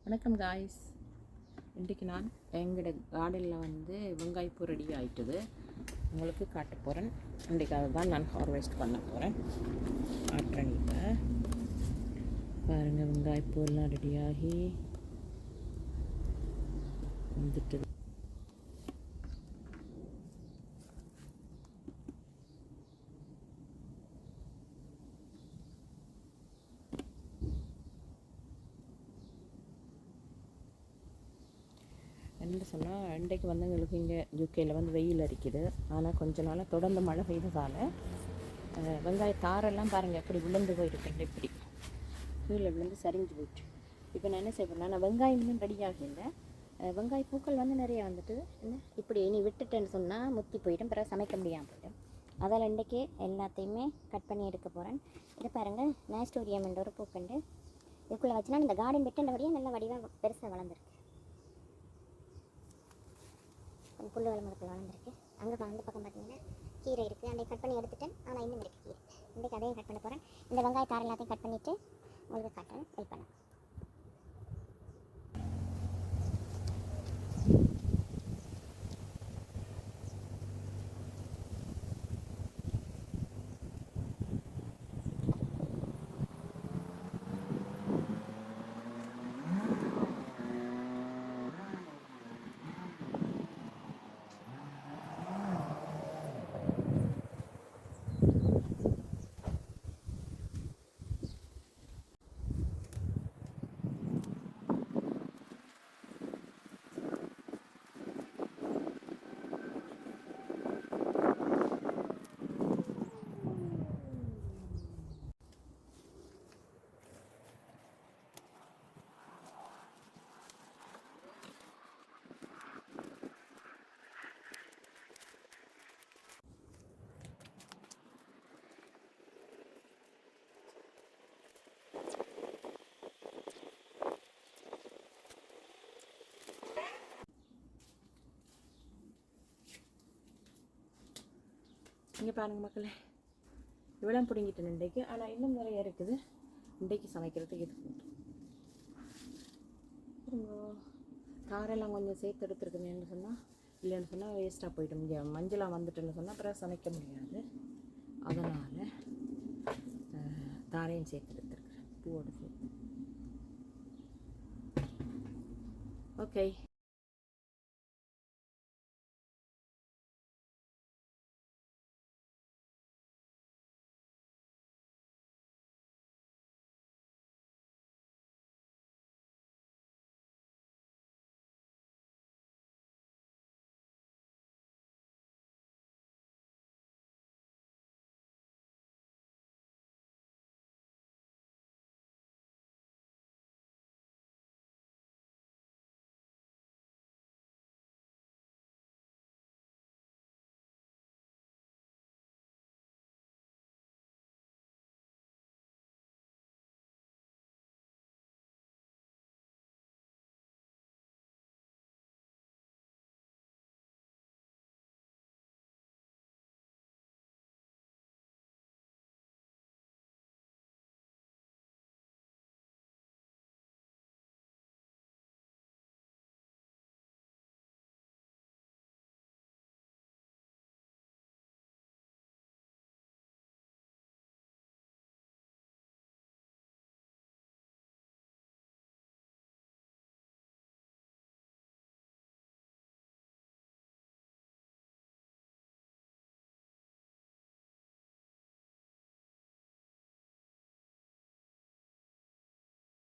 வணக்கம் காய்ஸ். இன்றைக்கு நான் எங்களோட கார்டனில் வெங்காயப்பூ ரெடி ஆகிட்டுது உங்களுக்கு காட்ட போகிறேன். இன்றைக்கு அதை தான் நான் ஹார்வெஸ்ட் பண்ண போகிறேன். காட்டுறேன். இப்போ பாருங்கள், வெங்காயப்பூ எல்லாம் ரெடியாகி வந்துட்டு. என்ன சொன்னால், இன்றைக்கு எங்களுக்கு இங்கே யூகேயில் வெயில் அடிக்குது. ஆனால் கொஞ்ச நாளாக தொடர்ந்து மழை பெய்ததால் வெங்காய தாரெல்லாம் பாருங்கள் எப்படி விழுந்து போயிருக்கேன். இப்படி கீழே விழுந்து சரிஞ்சு போயிட்டு. இப்போ நான் என்ன செய்வேன்னா, நான் வெங்காயம் இன்னும் ரெடியாக இல்லை. வெங்காய பூக்கள் நிறைய வந்துட்டு என்ன இப்படி இனி விட்டுட்டேன்னு சொன்னால் முத்தி போயிடும், பிறகு சமைக்க முடியாமல் போயிடும். அதில் இன்றைக்கே எல்லாத்தையுமே கட் பண்ணி எடுக்க போகிறேன். இதை பாருங்கள், நேஸ்டோரியம் என்ற ஒரு பூக்கண்டு இதுக்குள்ளே வச்சுனா இந்த கார்டன் வெட்டுன்றபடியாக நல்ல வடிவாக பெருசாக வளர்ந்துருக்கு. புல்லு வளர்ந்துருக்கு வளர்ந்துருக்கு. அங்கே அந்த பக்கம் பார்த்தீங்கன்னா கீரை இருக்குது, அதை கட் பண்ணி எடுத்துட்டேன். ஆனால் இன்னும் இருக்குது கீரை. இன்றைக்கு அதையும் கட் பண்ண போகிறேன். இந்த வெங்காயத்தார் எல்லாத்தையும் கட் பண்ணிவிட்டு உங்களுக்கு காட்டுறேன். ஹெல்ப் பண்ணேன். இங்கே பாருங்கள் மக்களே, இவ்வளோ பிடிங்கிட்டேன் இன்றைக்கு. ஆனால் இன்னும் நிறைய இருக்குது இன்றைக்கு சமைக்கிறதுக்கு. இது காரெல்லாம் கொஞ்சம் சேர்த்து எடுத்துருக்குன்னு சொன்னால், இல்லைன்னு சொன்னால் வேஸ்ட்டாக போய்டும். இங்கே மஞ்சளாக வந்துட்டுன்னு சொன்னால் அப்புறம் சமைக்க முடியாது. அதனால் தாரையும் சேர்த்து எடுத்துருக்குறேன், பூவோடு சேர்த்து. ஓகே.